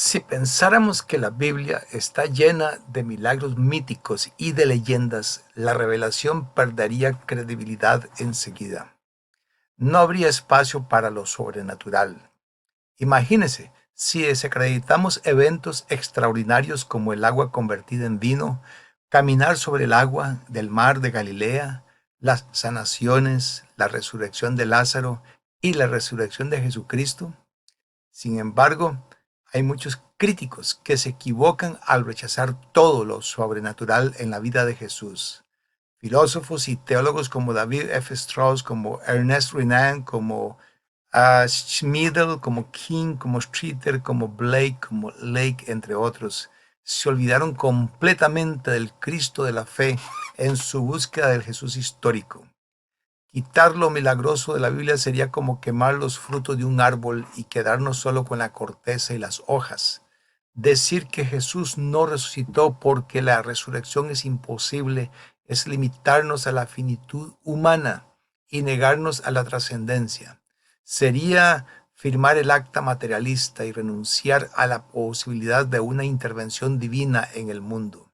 Si pensáramos que la Biblia está llena de milagros míticos y de leyendas, la revelación perdería credibilidad enseguida. No habría espacio para lo sobrenatural. Imagínese, si desacreditamos eventos extraordinarios como el agua convertida en vino, caminar sobre el agua del mar de Galilea, las sanaciones, la resurrección de Lázaro y la resurrección de Jesucristo. Sin embargo, hay muchos críticos que se equivocan al rechazar todo lo sobrenatural en la vida de Jesús. Filósofos y teólogos como David F. Strauss, como Ernest Renan, como Schmidl, como King, como Streeter, como Blake, como Lake, entre otros, se olvidaron completamente del Cristo de la fe en su búsqueda del Jesús histórico. Quitar lo milagroso de la Biblia sería como quemar los frutos de un árbol y quedarnos solo con la corteza y las hojas. Decir que Jesús no resucitó porque la resurrección es imposible es limitarnos a la finitud humana y negarnos a la trascendencia. Sería firmar el acta materialista y renunciar a la posibilidad de una intervención divina en el mundo.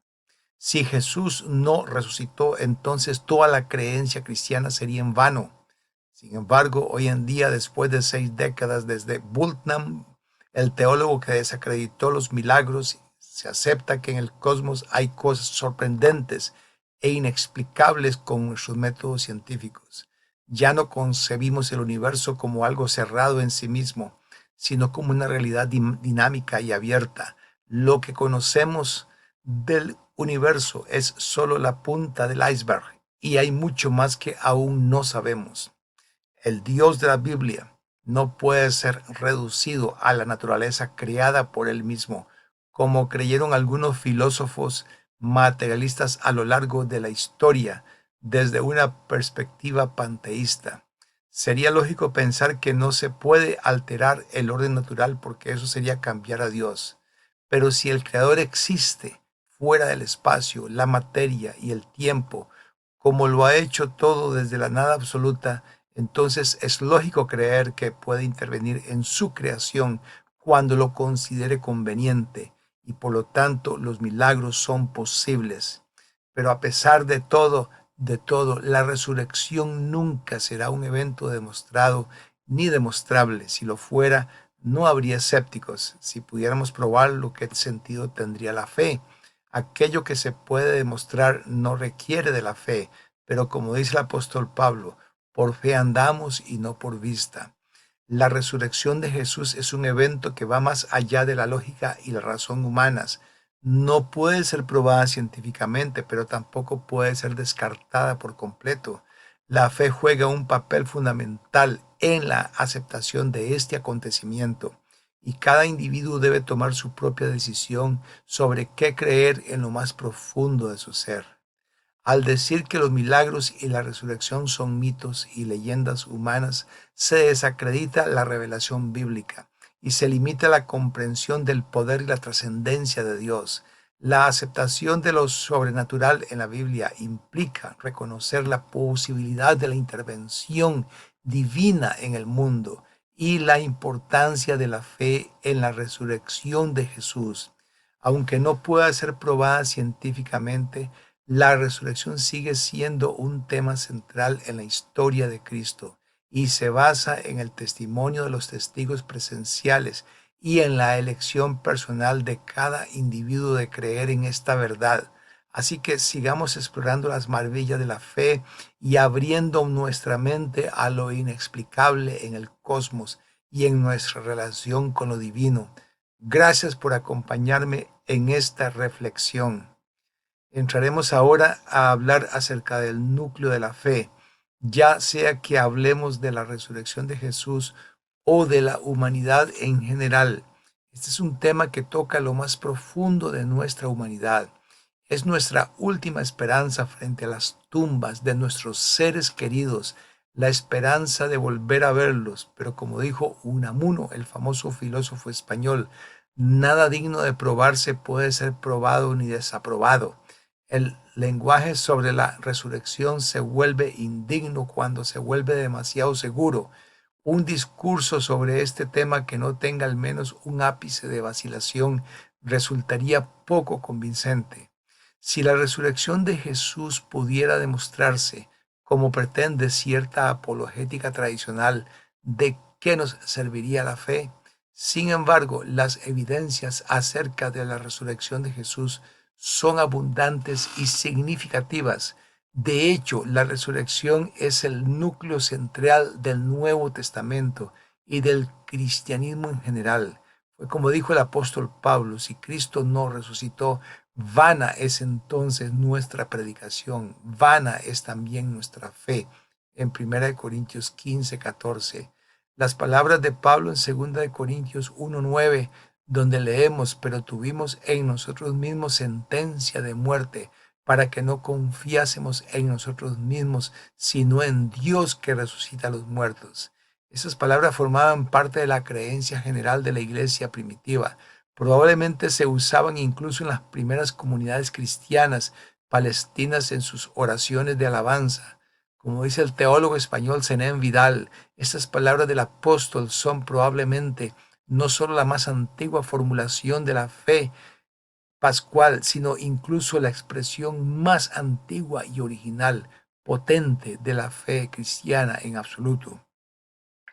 Si Jesús no resucitó, entonces toda la creencia cristiana sería en vano. Sin embargo, hoy en día, después de 6 décadas desde Bultmann, el teólogo que desacreditó los milagros, se acepta que en el cosmos hay cosas sorprendentes e inexplicables con nuestros métodos científicos. Ya no concebimos el universo como algo cerrado en sí mismo, sino como una realidad dinámica y abierta. Lo que conocemos del universo es solo la punta del iceberg y hay mucho más que aún no sabemos. El Dios de la Biblia no puede ser reducido a la naturaleza creada por él mismo, como creyeron algunos filósofos materialistas a lo largo de la historia desde una perspectiva panteísta. Sería lógico pensar que no se puede alterar el orden natural porque eso sería cambiar a Dios. Pero si el Creador existe fuera del espacio, la materia y el tiempo, como lo ha hecho todo desde la nada absoluta, entonces es lógico creer que puede intervenir en su creación cuando lo considere conveniente y por lo tanto los milagros son posibles. Pero a pesar de todo, la resurrección nunca será un evento demostrado ni demostrable. Si lo fuera, no habría escépticos. Si pudiéramos probarlo, ¿qué sentido tendría la fe? Aquello que se puede demostrar no requiere de la fe, pero como dice el apóstol Pablo, por fe andamos y no por vista. La resurrección de Jesús es un evento que va más allá de la lógica y la razón humanas. No puede ser probada científicamente, pero tampoco puede ser descartada por completo. La fe juega un papel fundamental en la aceptación de este acontecimiento y cada individuo debe tomar su propia decisión sobre qué creer en lo más profundo de su ser. Al decir que los milagros y la resurrección son mitos y leyendas humanas, se desacredita la revelación bíblica y se limita la comprensión del poder y la trascendencia de Dios. La aceptación de lo sobrenatural en la Biblia implica reconocer la posibilidad de la intervención divina en el mundo y la importancia de la fe en la resurrección de Jesús. Aunque no pueda ser probada científicamente, la resurrección sigue siendo un tema central en la historia de Cristo y se basa en el testimonio de los testigos presenciales y en la elección personal de cada individuo de creer en esta verdad. Así que sigamos explorando las maravillas de la fe y abriendo nuestra mente a lo inexplicable en el cosmos y en nuestra relación con lo divino. Gracias por acompañarme en esta reflexión. Entraremos ahora a hablar acerca del núcleo de la fe, ya sea que hablemos de la resurrección de Jesús o de la humanidad en general. Este es un tema que toca lo más profundo de nuestra humanidad. Es nuestra última esperanza frente a las tumbas de nuestros seres queridos, la esperanza de volver a verlos. Pero como dijo Unamuno, el famoso filósofo español, nada digno de probarse puede ser probado ni desaprobado. El lenguaje sobre la resurrección se vuelve indigno cuando se vuelve demasiado seguro. Un discurso sobre este tema que no tenga al menos un ápice de vacilación resultaría poco convincente. Si la resurrección de Jesús pudiera demostrarse, como pretende cierta apologética tradicional, ¿de qué nos serviría la fe? Sin embargo, las evidencias acerca de la resurrección de Jesús son abundantes y significativas. De hecho, la resurrección es el núcleo central del Nuevo Testamento y del cristianismo en general. Fue como dijo el apóstol Pablo: si Cristo no resucitó, vana es entonces nuestra predicación, vana es también nuestra fe. En 1 Corintios 15:14. Las palabras de Pablo en 2 Corintios 1:9, donde leemos: pero tuvimos en nosotros mismos sentencia de muerte, para que no confiásemos en nosotros mismos, sino en Dios que resucita a los muertos. Esas palabras formaban parte de la creencia general de la iglesia primitiva. Probablemente se usaban incluso en las primeras comunidades cristianas palestinas en sus oraciones de alabanza. Como dice el teólogo español Zenén Vidal, estas palabras del apóstol son probablemente no solo la más antigua formulación de la fe pascual, sino incluso la expresión más antigua y original, potente de la fe cristiana en absoluto.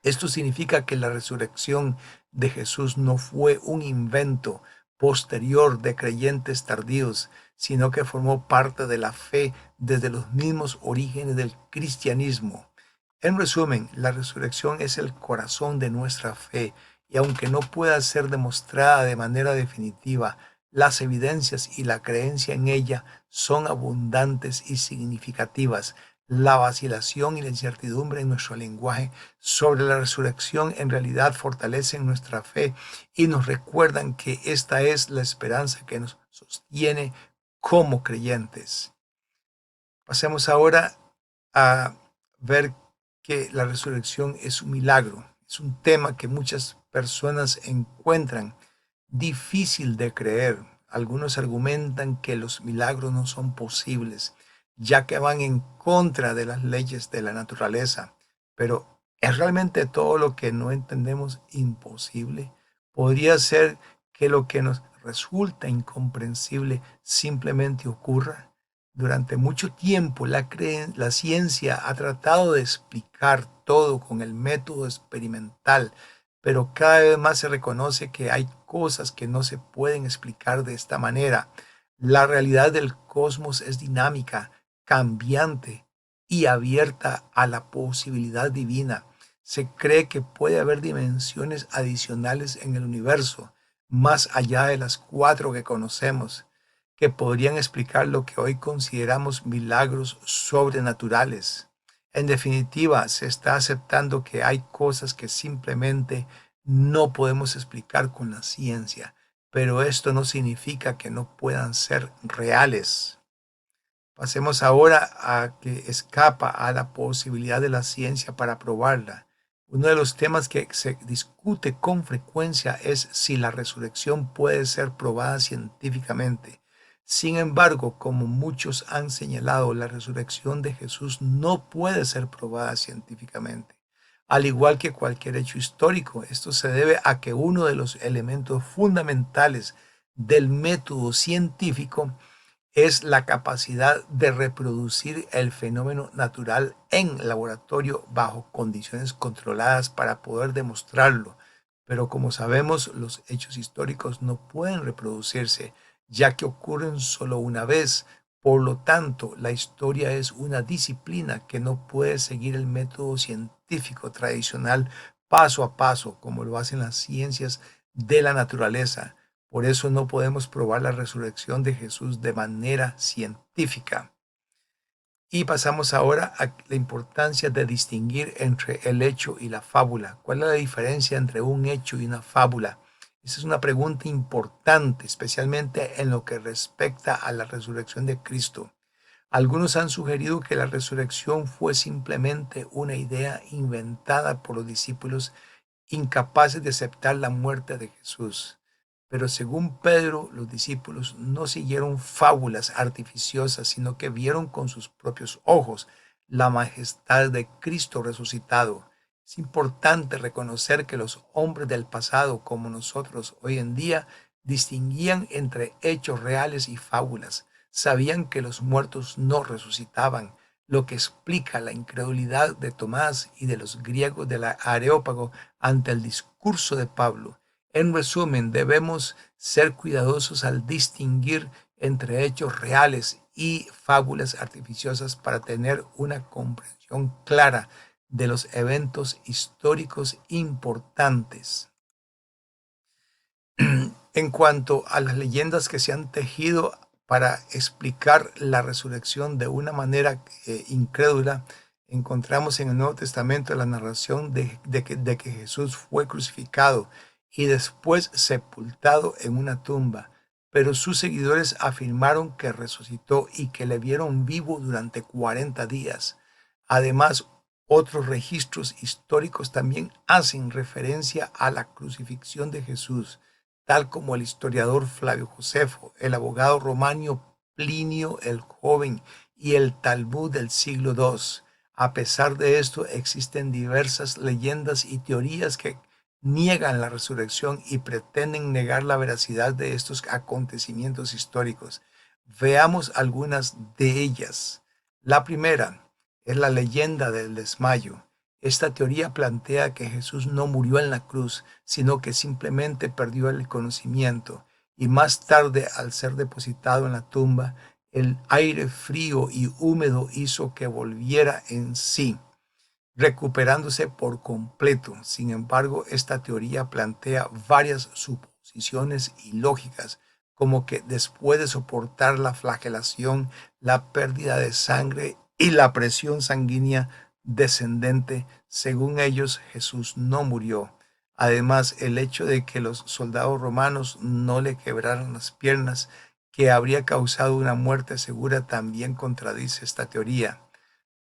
Esto significa que la resurrección de Jesús no fue un invento posterior de creyentes tardíos, sino que formó parte de la fe desde los mismos orígenes del cristianismo. En resumen, la resurrección es el corazón de nuestra fe, y aunque no pueda ser demostrada de manera definitiva, las evidencias y la creencia en ella son abundantes y significativas. La vacilación y la incertidumbre en nuestro lenguaje sobre la resurrección en realidad fortalecen nuestra fe y nos recuerdan que esta es la esperanza que nos sostiene como creyentes. Pasemos ahora a ver que la resurrección es un milagro. Es un tema que muchas personas encuentran difícil de creer. Algunos argumentan que los milagros no son posibles, ya que van en contra de las leyes de la naturaleza. Pero ¿es realmente todo lo que no entendemos imposible? ¿Podría ser que lo que nos resulta incomprensible simplemente ocurra? Durante mucho tiempo la ciencia ha tratado de explicar todo con el método experimental, pero cada vez más se reconoce que hay cosas que no se pueden explicar de esta manera. La realidad del cosmos es dinámica, cambiante y abierta a la posibilidad divina. Se cree que puede haber dimensiones adicionales en el universo, más allá de las 4 que conocemos, que podrían explicar lo que hoy consideramos milagros sobrenaturales. En definitiva, se está aceptando que hay cosas que simplemente no podemos explicar con la ciencia, pero esto no significa que no puedan ser reales. Pasemos ahora a que escapa a la posibilidad de la ciencia para probarla. Uno de los temas que se discute con frecuencia es si la resurrección puede ser probada científicamente. Sin embargo, como muchos han señalado, la resurrección de Jesús no puede ser probada científicamente. Al igual que cualquier hecho histórico, esto se debe a que uno de los elementos fundamentales del método científico es la capacidad de reproducir el fenómeno natural en laboratorio bajo condiciones controladas para poder demostrarlo. Pero como sabemos, los hechos históricos no pueden reproducirse, ya que ocurren solo una vez. Por lo tanto, la historia es una disciplina que no puede seguir el método científico tradicional paso a paso, como lo hacen las ciencias de la naturaleza. Por eso no podemos probar la resurrección de Jesús de manera científica. Y pasamos ahora a la importancia de distinguir entre el hecho y la fábula. ¿Cuál es la diferencia entre un hecho y una fábula? Esa es una pregunta importante, especialmente en lo que respecta a la resurrección de Cristo. Algunos han sugerido que la resurrección fue simplemente una idea inventada por los discípulos incapaces de aceptar la muerte de Jesús. Pero según Pedro, los discípulos no siguieron fábulas artificiosas, sino que vieron con sus propios ojos la majestad de Cristo resucitado. Es importante reconocer que los hombres del pasado, como nosotros hoy en día, distinguían entre hechos reales y fábulas. Sabían que los muertos no resucitaban, lo que explica la incredulidad de Tomás y de los griegos del Areópago ante el discurso de Pablo. En resumen, debemos ser cuidadosos al distinguir entre hechos reales y fábulas artificiosas para tener una comprensión clara de los eventos históricos importantes. En cuanto a las leyendas que se han tejido para explicar la resurrección de una manera incrédula, encontramos en el Nuevo Testamento la narración de que Jesús fue crucificado y después sepultado en una tumba, pero sus seguidores afirmaron que resucitó y que le vieron vivo durante 40 días. Además, otros registros históricos también hacen referencia a la crucifixión de Jesús, tal como el historiador Flavio Josefo, el abogado romano Plinio el Joven y el Talmud del siglo II. A pesar de esto, existen diversas leyendas y teorías que niegan la resurrección y pretenden negar la veracidad de estos acontecimientos históricos. Veamos algunas de ellas. La primera es la leyenda del desmayo. Esta teoría plantea que Jesús no murió en la cruz, sino que simplemente perdió el conocimiento y más tarde, al ser depositado en la tumba, el aire frío y húmedo hizo que volviera en sí, recuperándose por completo. Sin embargo, esta teoría plantea varias suposiciones ilógicas, como que después de soportar la flagelación, la pérdida de sangre y la presión sanguínea descendente, según ellos, Jesús no murió. Además, el hecho de que los soldados romanos no le quebraran las piernas, que habría causado una muerte segura, también contradice esta teoría.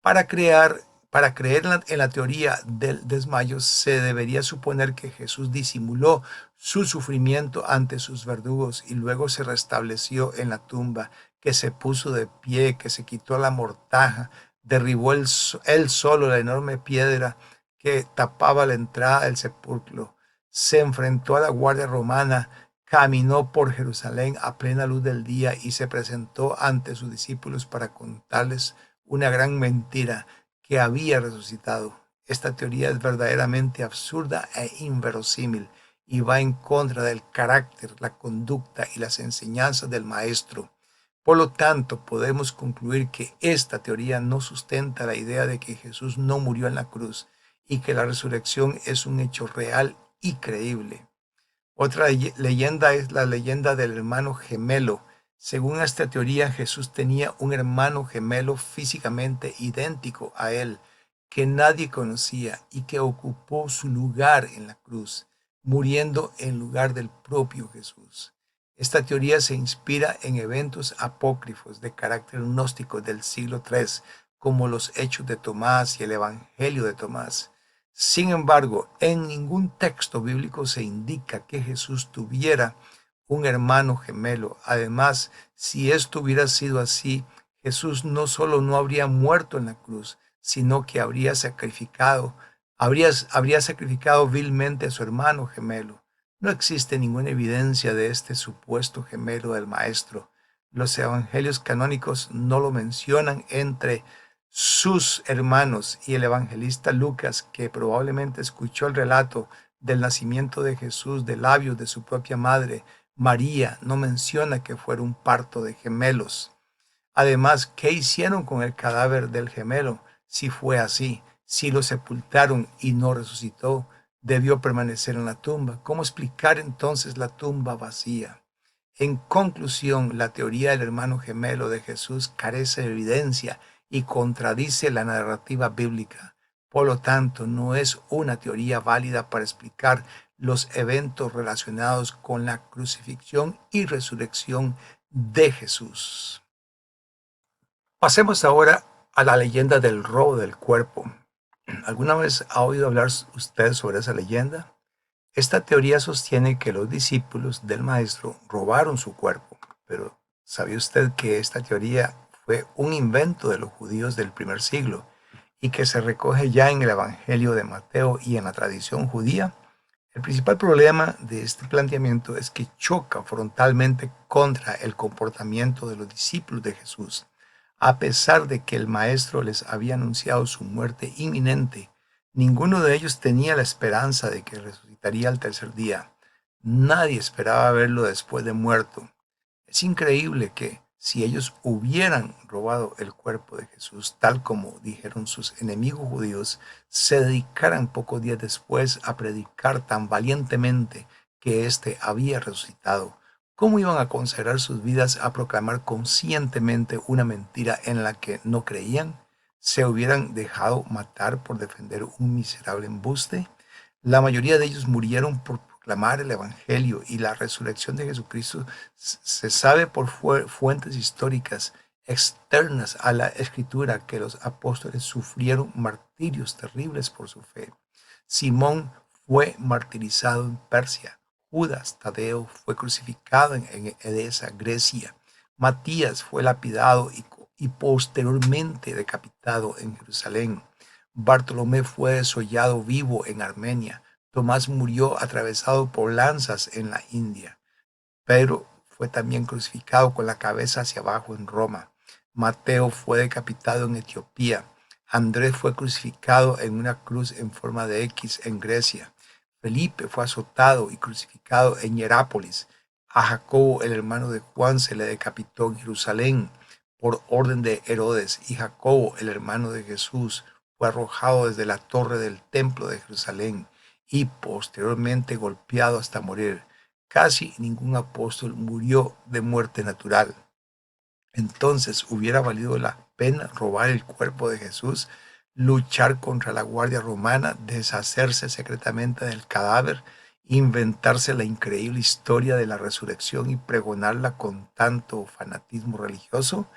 Para creer en la teoría del desmayo, se debería suponer que Jesús disimuló su sufrimiento ante sus verdugos y luego se restableció en la tumba, que se puso de pie, que se quitó la mortaja, derribó él solo la enorme piedra que tapaba la entrada del sepulcro, se enfrentó a la guardia romana, caminó por Jerusalén a plena luz del día y se presentó ante sus discípulos para contarles una gran mentira, que había resucitado. Esta teoría es verdaderamente absurda e inverosímil y va en contra del carácter, la conducta y las enseñanzas del Maestro. Por lo tanto, podemos concluir que esta teoría no sustenta la idea de que Jesús no murió en la cruz y que la resurrección es un hecho real y creíble. Otra leyenda es la leyenda del hermano gemelo. Según esta teoría, Jesús tenía un hermano gemelo físicamente idéntico a él, que nadie conocía y que ocupó su lugar en la cruz, muriendo en lugar del propio Jesús. Esta teoría se inspira en eventos apócrifos de carácter gnóstico del siglo III, como los Hechos de Tomás y el Evangelio de Tomás. Sin embargo, en ningún texto bíblico se indica que Jesús tuviera un hermano gemelo. Además, si esto hubiera sido así, Jesús no solo no habría muerto en la cruz, sino que habría sacrificado vilmente a su hermano gemelo. No existe ninguna evidencia de este supuesto gemelo del Maestro. Los evangelios canónicos no lo mencionan entre sus hermanos, y el evangelista Lucas, que probablemente escuchó el relato del nacimiento de Jesús de labios de su propia madre, María, no menciona que fuera un parto de gemelos. Además, ¿qué hicieron con el cadáver del gemelo? Si fue así, si lo sepultaron y no resucitó, debió permanecer en la tumba. ¿Cómo explicar entonces la tumba vacía? En conclusión, la teoría del hermano gemelo de Jesús carece de evidencia y contradice la narrativa bíblica. Por lo tanto, no es una teoría válida para explicar los eventos relacionados con la crucifixión y resurrección de Jesús. Pasemos ahora a la leyenda del robo del cuerpo. ¿Alguna vez ha oído hablar usted sobre esa leyenda? Esta teoría sostiene que los discípulos del Maestro robaron su cuerpo, pero ¿sabía usted que esta teoría fue un invento de los judíos del primer siglo y que se recoge ya en el Evangelio de Mateo y en la tradición judía, el principal problema de este planteamiento es que choca frontalmente contra el comportamiento de los discípulos de Jesús. A pesar de que el Maestro les había anunciado su muerte inminente, ninguno de ellos tenía la esperanza de que resucitaría al tercer día. Nadie esperaba verlo después de muerto. Es increíble que si ellos hubieran robado el cuerpo de Jesús, tal como dijeron sus enemigos judíos, se dedicaran pocos días después a predicar tan valientemente que éste había resucitado. ¿Cómo iban a consagrar sus vidas a proclamar conscientemente una mentira en la que no creían? ¿Se hubieran dejado matar por defender un miserable embuste? La mayoría de ellos murieron por proclamar el Evangelio y la resurrección de Jesucristo. Se sabe por fuentes históricas externas a la Escritura que los apóstoles sufrieron martirios terribles por su fe. Simón fue martirizado en Persia. Judas Tadeo fue crucificado en Edesa, Grecia. Matías fue lapidado y posteriormente decapitado en Jerusalén. Bartolomé fue desollado vivo en Armenia. Tomás murió atravesado por lanzas en la India. Pedro fue también crucificado con la cabeza hacia abajo en Roma. Mateo fue decapitado en Etiopía. Andrés fue crucificado en una cruz en forma de X en Grecia. Felipe fue azotado y crucificado en Hierápolis. A Jacobo, el hermano de Juan, se le decapitó en Jerusalén por orden de Herodes, y Jacobo, el hermano de Jesús, fue arrojado desde la torre del templo de Jerusalén y posteriormente golpeado hasta morir. Casi ningún apóstol murió de muerte natural. Entonces, ¿hubiera valido la pena robar el cuerpo de Jesús, luchar contra la guardia romana, deshacerse secretamente del cadáver, inventarse la increíble historia de la resurrección y pregonarla con tanto fanatismo religioso?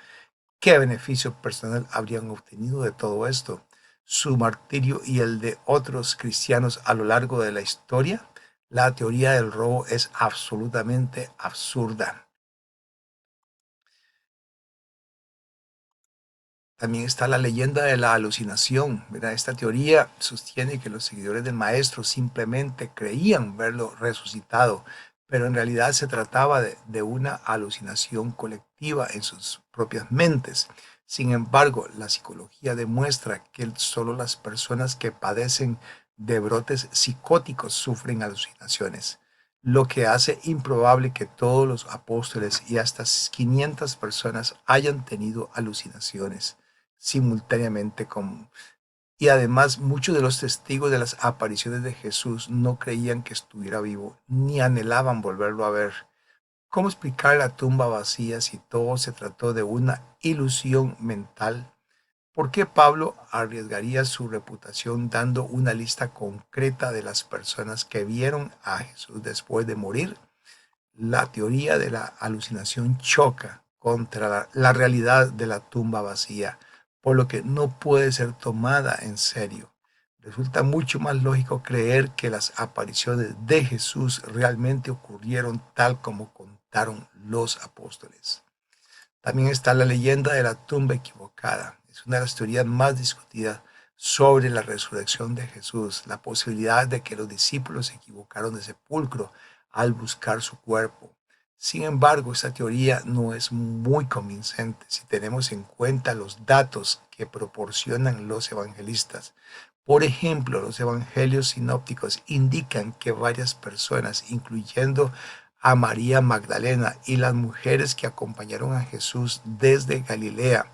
¿Qué beneficio personal habrían obtenido de todo esto? ¿Su martirio y el de otros cristianos a lo largo de la historia? La teoría del robo es absolutamente absurda. También está la leyenda de la alucinación, ¿verdad? Esta teoría sostiene que los seguidores del maestro simplemente creían verlo resucitado, pero en realidad se trataba de una alucinación colectiva en sus propias mentes. Sin embargo, la psicología demuestra que solo las personas que padecen de brotes psicóticos sufren alucinaciones, lo que hace improbable que todos los apóstoles y hasta 500 personas hayan tenido alucinaciones simultáneamente con... Y además muchos de los testigos de las apariciones de Jesús no creían que estuviera vivo, ni anhelaban volverlo a ver. ¿Cómo explicar la tumba vacía si todo se trató de una ilusión mental? ¿Por qué Pablo arriesgaría su reputación dando una lista concreta de las personas que vieron a Jesús después de morir? La teoría de la alucinación choca contra la realidad de la tumba vacía, por lo que no puede ser tomada en serio. Resulta mucho más lógico creer que las apariciones de Jesús realmente ocurrieron tal como contaron los apóstoles. También está la leyenda de la tumba equivocada. Es una de las teorías más discutidas sobre la resurrección de Jesús, la posibilidad de que los discípulos se equivocaron de sepulcro al buscar su cuerpo. Sin embargo, esta teoría no es muy convincente si tenemos en cuenta los datos que proporcionan los evangelistas. Por ejemplo, los evangelios sinópticos indican que varias personas, incluyendo a María Magdalena y las mujeres que acompañaron a Jesús desde Galilea,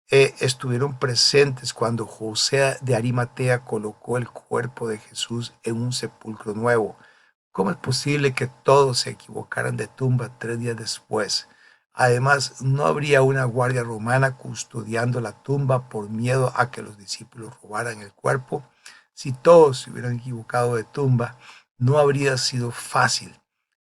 estuvieron presentes cuando José de Arimatea colocó el cuerpo de Jesús en un sepulcro nuevo. ¿Cómo es posible que todos se equivocaran de tumba 3 días después? Además, no habría una guardia romana custodiando la tumba por miedo a que los discípulos robaran el cuerpo. Si todos se hubieran equivocado de tumba, no habría sido fácil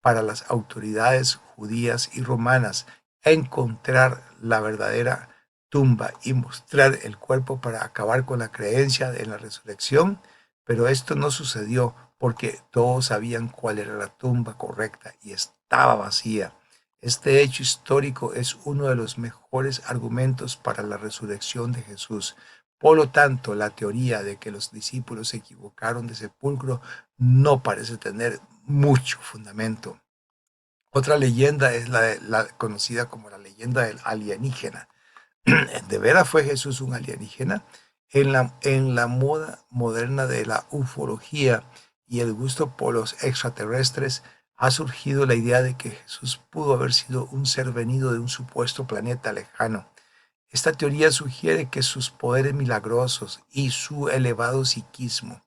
para las autoridades judías y romanas encontrar la verdadera tumba y mostrar el cuerpo para acabar con la creencia en la resurrección, pero esto no sucedió porque todos sabían cuál era la tumba correcta y estaba vacía. Este hecho histórico es uno de los mejores argumentos para la resurrección de Jesús, Por lo tanto, la teoría de que los discípulos se equivocaron de sepulcro no parece tener mucho fundamento. Otra leyenda es la conocida como la leyenda del alienígena. ¿De veras fue Jesús un alienígena? En la moda moderna de la ufología y el gusto por los extraterrestres, ha surgido la idea de que Jesús pudo haber sido un ser venido de un supuesto planeta lejano. Esta teoría sugiere que sus poderes milagrosos y su elevado psiquismo,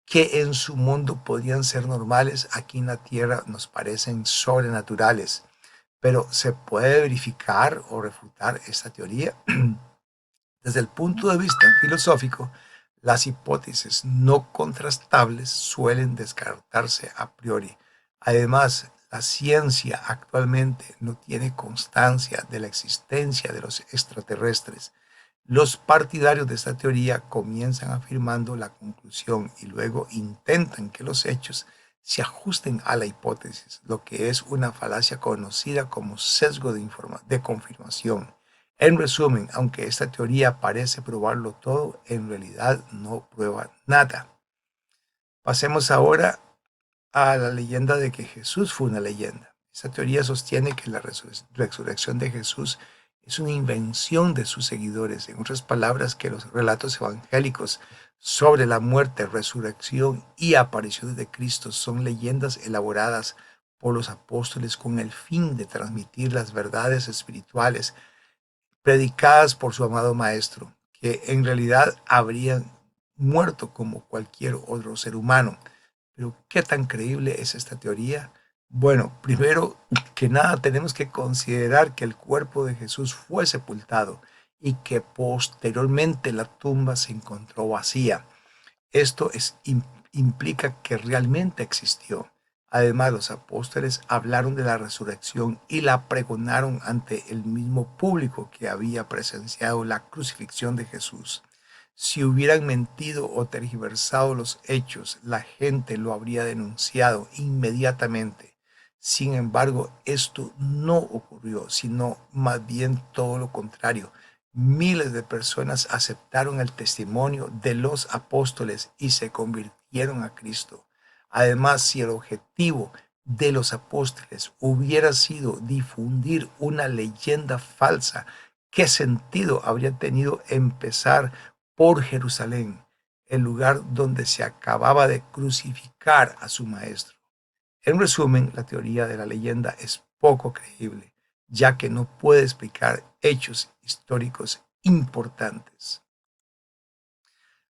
que en su mundo podrían ser normales, aquí en la Tierra nos parecen sobrenaturales. Pero ¿se puede verificar o refutar esta teoría? Desde el punto de vista filosófico, las hipótesis no contrastables suelen descartarse a priori. Además, la ciencia actualmente no tiene constancia de la existencia de los extraterrestres. Los partidarios de esta teoría comienzan afirmando la conclusión y luego intentan que los hechos se ajusten a la hipótesis, lo que es una falacia conocida como sesgo de confirmación. En resumen, aunque esta teoría parece probarlo todo, en realidad no prueba nada. Pasemos ahora a la leyenda de que Jesús fue una leyenda. Esta teoría sostiene que la resurrección de Jesús es una invención de sus seguidores. En otras palabras, que los relatos evangélicos sobre la muerte, resurrección y apariciones de Cristo son leyendas elaboradas por los apóstoles con el fin de transmitir las verdades espirituales predicadas por su amado Maestro, que en realidad habrían muerto como cualquier otro ser humano. Pero ¿qué tan creíble es esta teoría? Bueno, primero que nada tenemos que considerar que el cuerpo de Jesús fue sepultado y que posteriormente la tumba se encontró vacía. Esto implica que realmente existió. Además, los apóstoles hablaron de la resurrección y la pregonaron ante el mismo público que había presenciado la crucifixión de Jesús. Si hubieran mentido o tergiversado los hechos, la gente lo habría denunciado inmediatamente. Sin embargo, esto no ocurrió, sino más bien todo lo contrario. Miles de personas aceptaron el testimonio de los apóstoles y se convirtieron a Cristo. Además, si el objetivo de los apóstoles hubiera sido difundir una leyenda falsa, ¿qué sentido habría tenido empezar por Jerusalén, el lugar donde se acababa de crucificar a su maestro? En resumen, la teoría de la leyenda es poco creíble, ya que no puede explicar hechos históricos importantes.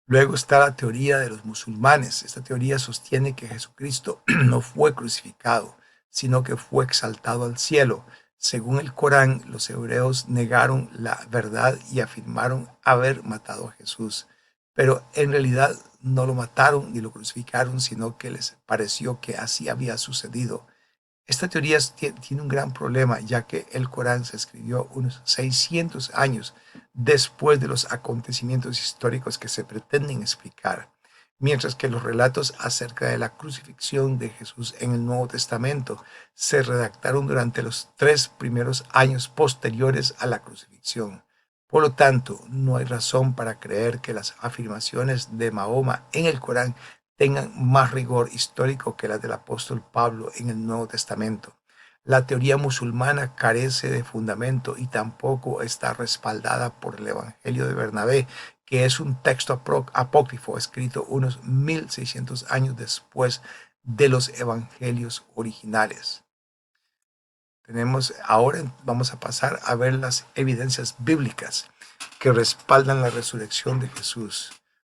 Luego está la teoría de los musulmanes. Esta teoría sostiene que Jesucristo no fue crucificado, sino que fue exaltado al cielo. Según el Corán, los hebreos negaron la verdad y afirmaron haber matado a Jesús, pero en realidad no lo mataron ni lo crucificaron, sino que les pareció que así había sucedido. Esta teoría tiene un gran problema, ya que el Corán se escribió unos 600 años después de los acontecimientos históricos que se pretenden explicar, mientras que los relatos acerca de la crucifixión de Jesús en el Nuevo Testamento se redactaron durante los 3 primeros años posteriores a la crucifixión. Por lo tanto, no hay razón para creer que las afirmaciones de Mahoma en el Corán tengan más rigor histórico que las del apóstol Pablo en el Nuevo Testamento. La teoría musulmana carece de fundamento y tampoco está respaldada por el Evangelio de Bernabé, que es un texto apócrifo escrito unos 1600 años después de los evangelios originales. Ahora vamos a pasar a ver las evidencias bíblicas que respaldan la resurrección de Jesús.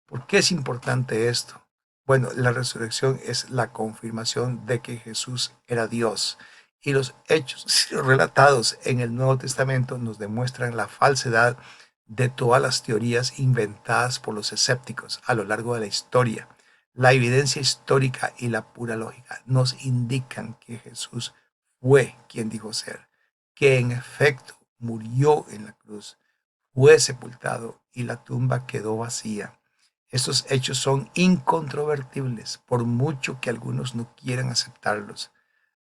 ¿Por qué es importante esto? Bueno, la resurrección es la confirmación de que Jesús era Dios, y los hechos relatados en el Nuevo Testamento nos demuestran la falsedad de todas las teorías inventadas por los escépticos a lo largo de la historia. La evidencia histórica y la pura lógica nos indican que Jesús fue quien dijo ser, que en efecto murió en la cruz, fue sepultado y la tumba quedó vacía. Estos hechos son incontrovertibles, por mucho que algunos no quieran aceptarlos.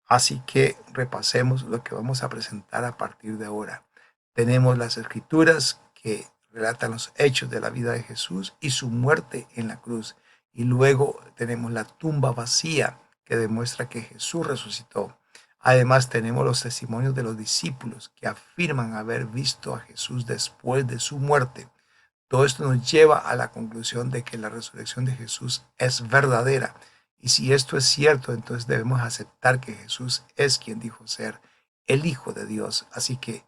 Así que repasemos lo que vamos a presentar a partir de ahora. Tenemos las escrituras que relatan los hechos de la vida de Jesús y su muerte en la cruz. Y luego tenemos la tumba vacía que demuestra que Jesús resucitó. Además tenemos los testimonios de los discípulos que afirman haber visto a Jesús después de su muerte. Todo esto nos lleva a la conclusión de que la resurrección de Jesús es verdadera. Y si esto es cierto, entonces debemos aceptar que Jesús es quien dijo ser el Hijo de Dios. Así que,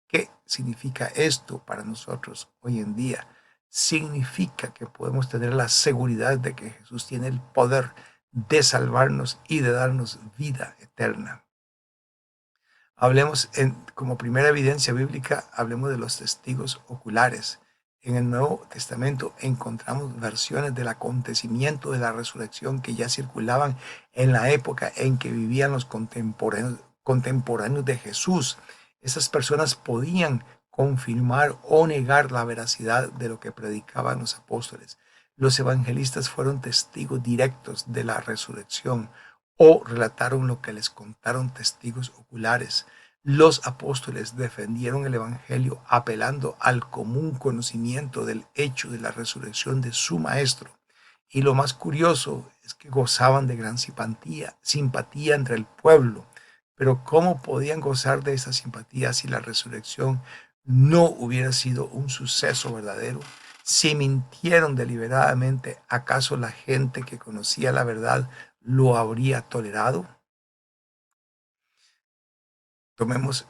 ¿qué significa esto para nosotros hoy en día? Significa que podemos tener la seguridad de que Jesús tiene el poder de salvarnos y de darnos vida eterna. Hablemos como primera evidencia bíblica, hablemos de los testigos oculares. En el Nuevo Testamento encontramos versiones del acontecimiento de la resurrección que ya circulaban en la época en que vivían los contemporáneos de Jesús. Esas personas podían confirmar o negar la veracidad de lo que predicaban los apóstoles. Los evangelistas fueron testigos directos de la resurrección o relataron lo que les contaron testigos oculares. Los apóstoles defendieron el evangelio apelando al común conocimiento del hecho de la resurrección de su maestro. Y lo más curioso es que gozaban de gran simpatía entre el pueblo. Pero ¿cómo podían gozar de esa simpatía si la resurrección no hubiera sido un suceso verdadero? Si mintieron deliberadamente, ¿acaso la gente que conocía la verdad lo habría tolerado? Tomemos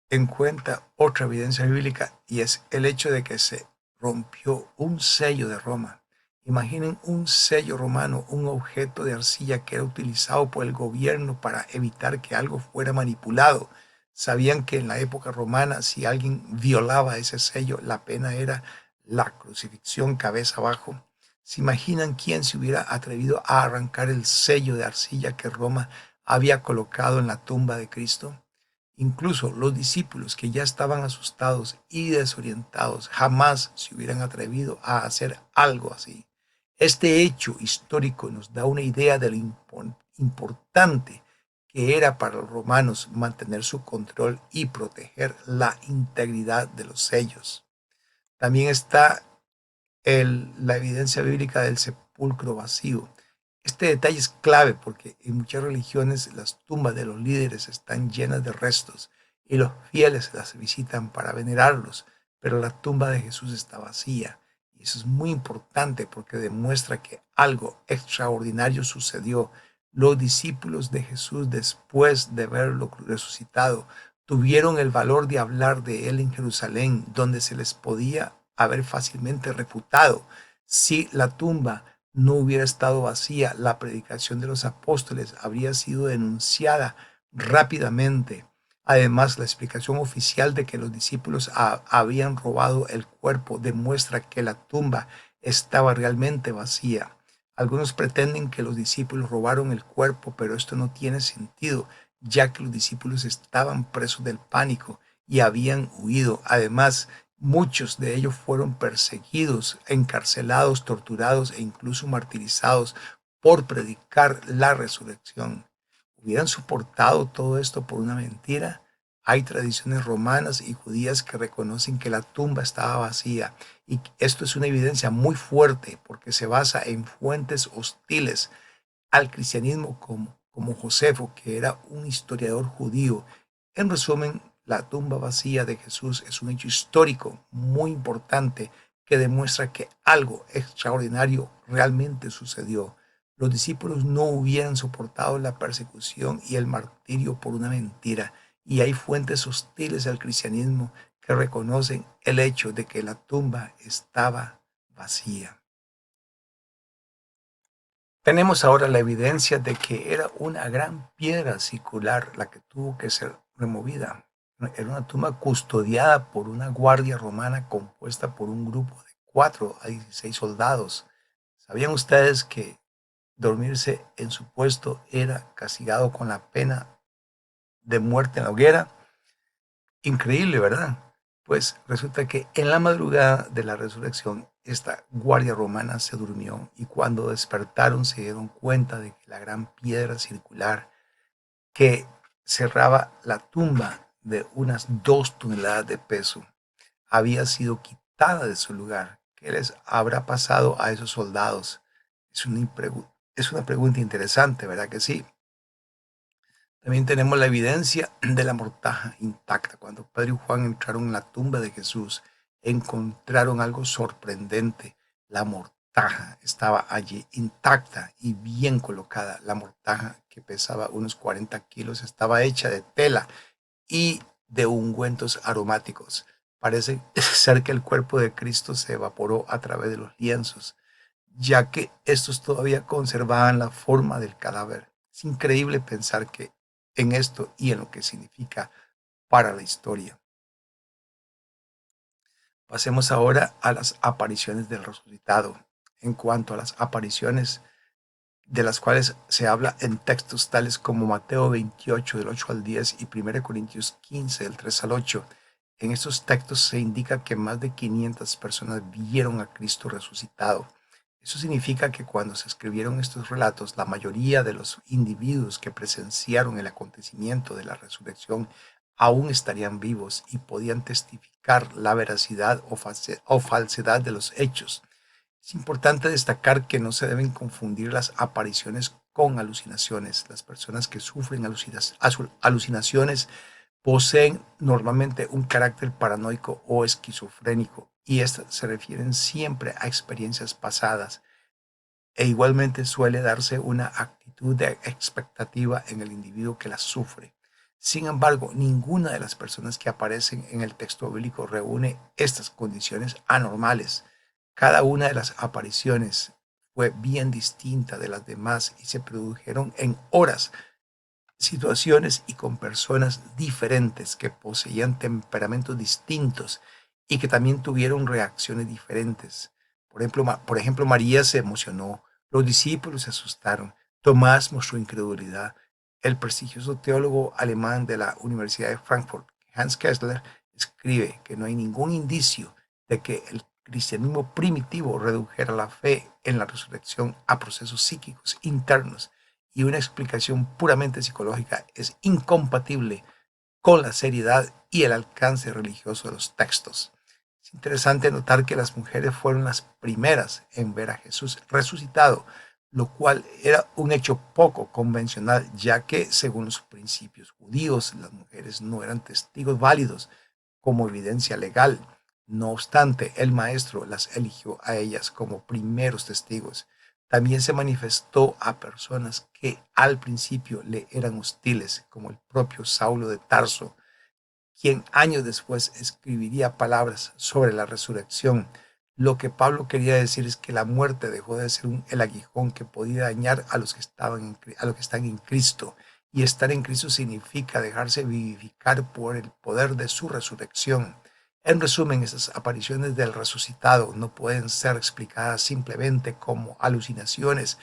en cuenta otra evidencia bíblica y es el hecho de que se rompió un sello de Roma. Imaginen un sello romano, un objeto de arcilla que era utilizado por el gobierno para evitar que algo fuera manipulado. Sabían que en la época romana, si alguien violaba ese sello, la pena era la crucifixión cabeza abajo. ¿Se imaginan quién se hubiera atrevido a arrancar el sello de arcilla que Roma había colocado en la tumba de Cristo? Incluso los discípulos, que ya estaban asustados y desorientados, jamás se hubieran atrevido a hacer algo así. Este hecho histórico nos da una idea de lo importante que era para los romanos mantener su control y proteger la integridad de los sellos. También está la evidencia bíblica del sepulcro vacío. Este detalle es clave porque en muchas religiones las tumbas de los líderes están llenas de restos y los fieles las visitan para venerarlos, pero la tumba de Jesús está vacía. Y eso es muy importante porque demuestra que algo extraordinario sucedió. Los discípulos de Jesús, después de verlo resucitado, tuvieron el valor de hablar de él en Jerusalén, donde se les podía haber fácilmente refutado. Si la tumba no hubiera estado vacía, la predicación de los apóstoles habría sido denunciada rápidamente. Además, la explicación oficial de que los discípulos habían robado el cuerpo demuestra que la tumba estaba realmente vacía. Algunos pretenden que los discípulos robaron el cuerpo, pero esto no tiene sentido, ya que los discípulos estaban presos del pánico y habían huido. Además, muchos de ellos fueron perseguidos, encarcelados, torturados e incluso martirizados por predicar la resurrección. ¿Hubieran soportado todo esto por una mentira? Hay tradiciones romanas y judías que reconocen que la tumba estaba vacía, y esto es una evidencia muy fuerte porque se basa en fuentes hostiles al cristianismo como Josefo, que era un historiador judío. En resumen, la tumba vacía de Jesús es un hecho histórico muy importante que demuestra que algo extraordinario realmente sucedió. Los discípulos no hubieran soportado la persecución y el martirio por una mentira, y hay fuentes hostiles al cristianismo que reconocen el hecho de que la tumba estaba vacía. Tenemos ahora la evidencia de que era una gran piedra circular la que tuvo que ser removida. Era una tumba custodiada por una guardia romana compuesta por un grupo de 4 a 16 soldados. ¿Sabían ustedes que dormirse en su puesto era castigado con la pena de muerte en la hoguera? Increíble, ¿verdad? Pues resulta que en la madrugada de la resurrección, esta guardia romana se durmió y cuando despertaron se dieron cuenta de que la gran piedra circular que cerraba la tumba de unas 2 toneladas de peso había sido quitada levantada de su lugar. ¿Qué les habrá pasado a esos soldados? Es una pregunta interesante, ¿verdad que sí? También tenemos la evidencia de la mortaja intacta. Cuando Pedro y Juan entraron en la tumba de Jesús, encontraron algo sorprendente. La mortaja estaba allí intacta y bien colocada. La mortaja, que pesaba unos 40 kilos, estaba hecha de tela y de ungüentos aromáticos. Parece ser que el cuerpo de Cristo se evaporó a través de los lienzos, ya que estos todavía conservaban la forma del cadáver. Es increíble pensar que en esto y en lo que significa para la historia. Pasemos ahora a las apariciones del resucitado. En cuanto a las apariciones de las cuales se habla en textos tales como Mateo 28 del 8 al 10 y 1 Corintios 15 del 3 al 8, en estos textos se indica que más de 500 personas vieron a Cristo resucitado. Eso significa que cuando se escribieron estos relatos, la mayoría de los individuos que presenciaron el acontecimiento de la resurrección aún estarían vivos y podían testificar la veracidad o falsedad de los hechos. Es importante destacar que no se deben confundir las apariciones con alucinaciones. Las personas que sufren alucinaciones poseen normalmente un carácter paranoico o esquizofrénico y estas se refieren siempre a experiencias pasadas e igualmente suele darse una actitud de expectativa en el individuo que las sufre. Sin embargo, ninguna de las personas que aparecen en el texto bíblico reúne estas condiciones anormales. Cada una de las apariciones fue bien distinta de las demás y se produjeron en horas, situaciones y con personas diferentes que poseían temperamentos distintos y que también tuvieron reacciones diferentes. Por ejemplo, María se emocionó, los discípulos se asustaron, Tomás mostró incredulidad. El prestigioso teólogo alemán de la Universidad de Frankfurt, Hans Kessler, escribe que no hay ningún indicio de que el cristianismo primitivo redujera la fe en la resurrección a procesos psíquicos internos, y una explicación puramente psicológica es incompatible con la seriedad y el alcance religioso de los textos. Es interesante notar que las mujeres fueron las primeras en ver a Jesús resucitado, lo cual era un hecho poco convencional, ya que según los principios judíos las mujeres no eran testigos válidos como evidencia legal. No obstante, el maestro las eligió a ellas como primeros testigos. También se manifestó a personas que al principio le eran hostiles, como el propio Saulo de Tarso, quien años después escribiría palabras sobre la resurrección. Lo que Pablo quería decir es que la muerte dejó de ser el aguijón que podía dañar a los que a los que están en Cristo. Y estar en Cristo significa dejarse vivificar por el poder de su resurrección. En resumen, estas apariciones del resucitado no pueden ser explicadas simplemente como alucinaciones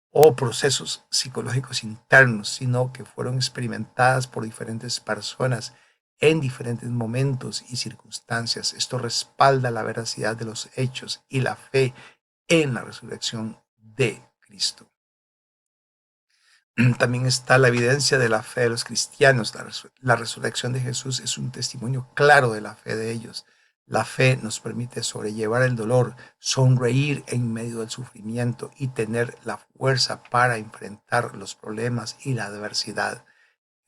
o procesos psicológicos internos, sino que fueron experimentadas por diferentes personas en diferentes momentos y circunstancias. Esto respalda la veracidad de los hechos y la fe en la resurrección de Cristo. También está la evidencia de la fe de los cristianos. La resurrección de Jesús es un testimonio claro de la fe de ellos. La fe nos permite sobrellevar el dolor, sonreír en medio del sufrimiento y tener la fuerza para enfrentar los problemas y la adversidad.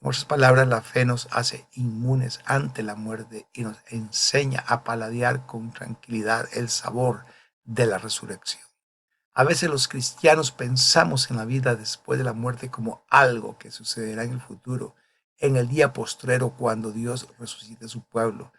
En otras palabras, la fe nos hace inmunes ante la muerte y nos enseña a paladear con tranquilidad el sabor de la resurrección. A veces los cristianos pensamos en la vida después de la muerte como algo que sucederá en el futuro, en el día postrero cuando Dios resucite a su pueblo.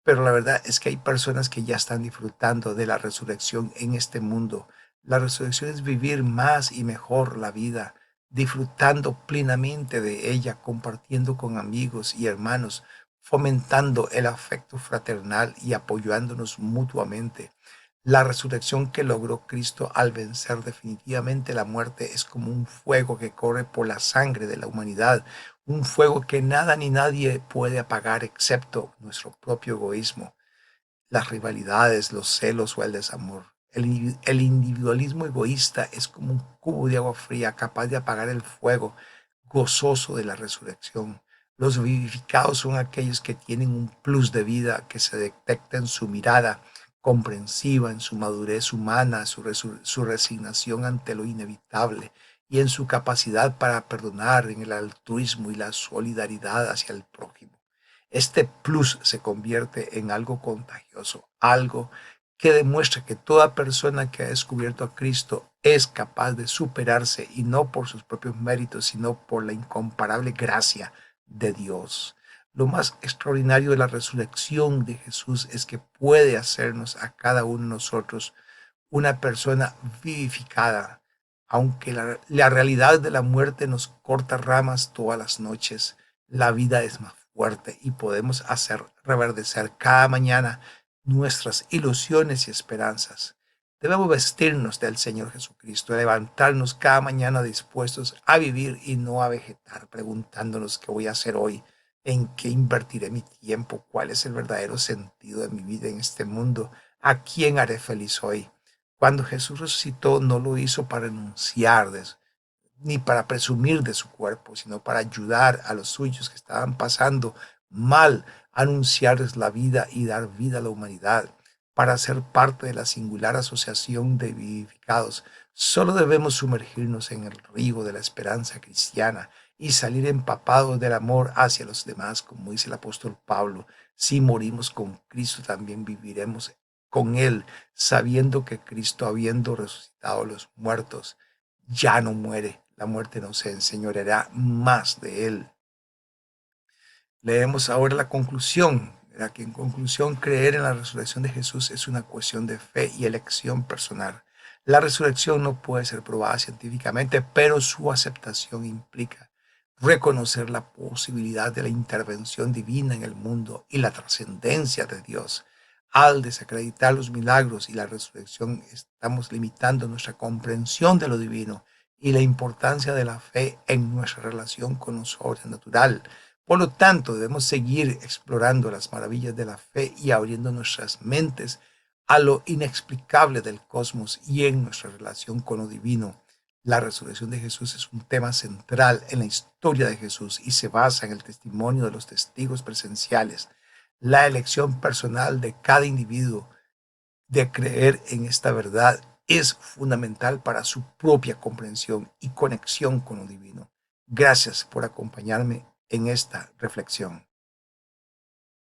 Pero la verdad es que hay personas que ya están disfrutando de la resurrección en este mundo. La resurrección es vivir más y mejor la vida, disfrutando plenamente de ella, compartiendo con amigos y hermanos, fomentando el afecto fraternal y apoyándonos mutuamente. La resurrección que logró Cristo al vencer definitivamente la muerte es como un fuego que corre por la sangre de la humanidad, un fuego que nada ni nadie puede apagar excepto nuestro propio egoísmo, las rivalidades, los celos o el desamor. El individualismo egoísta es como un cubo de agua fría capaz de apagar el fuego gozoso de la resurrección. Los vivificados son aquellos que tienen un plus de vida que se detecta en su mirada, comprensiva en su madurez humana, su resignación ante lo inevitable y en su capacidad para perdonar, en el altruismo y la solidaridad hacia el prójimo. Este plus se convierte en algo contagioso, algo que demuestra que toda persona que ha descubierto a Cristo es capaz de superarse, y no por sus propios méritos, sino por la incomparable gracia de Dios. Lo más extraordinario de la resurrección de Jesús es que puede hacernos a cada uno de nosotros una persona vivificada. Aunque la realidad de la muerte nos corta ramas todas las noches, la vida es más fuerte y podemos hacer reverdecer cada mañana nuestras ilusiones y esperanzas. Debemos vestirnos del Señor Jesucristo, levantarnos cada mañana dispuestos a vivir y no a vegetar, preguntándonos qué voy a hacer hoy, en qué invertiré mi tiempo, cuál es el verdadero sentido de mi vida en este mundo, a quién haré feliz hoy. Cuando Jesús resucitó, no lo hizo para renunciar ni para presumir de su cuerpo, sino para ayudar a los suyos que estaban pasando mal, anunciarles la vida y dar vida a la humanidad, para ser parte de la singular asociación de vivificados. Solo debemos sumergirnos en el río de la esperanza cristiana y salir empapados del amor hacia los demás, como dice el apóstol Pablo. Si morimos con Cristo, también viviremos con Él, sabiendo que Cristo, habiendo resucitado a los muertos, ya no muere. La muerte no se enseñoreará más de Él. Leemos ahora la conclusión. Que en conclusión, creer en la resurrección de Jesús es una cuestión de fe y elección personal. La resurrección no puede ser probada científicamente, pero su aceptación implica reconocer la posibilidad de la intervención divina en el mundo y la trascendencia de Dios. Al desacreditar los milagros y la resurrección, estamos limitando nuestra comprensión de lo divino y la importancia de la fe en nuestra relación con lo sobrenatural. Por lo tanto, debemos seguir explorando las maravillas de la fe y abriendo nuestras mentes a lo inexplicable del cosmos y en nuestra relación con lo divino. La resurrección de Jesús es un tema central en la historia de Jesús y se basa en el testimonio de los testigos presenciales. La elección personal de cada individuo de creer en esta verdad es fundamental para su propia comprensión y conexión con lo divino. Gracias por acompañarme en esta reflexión.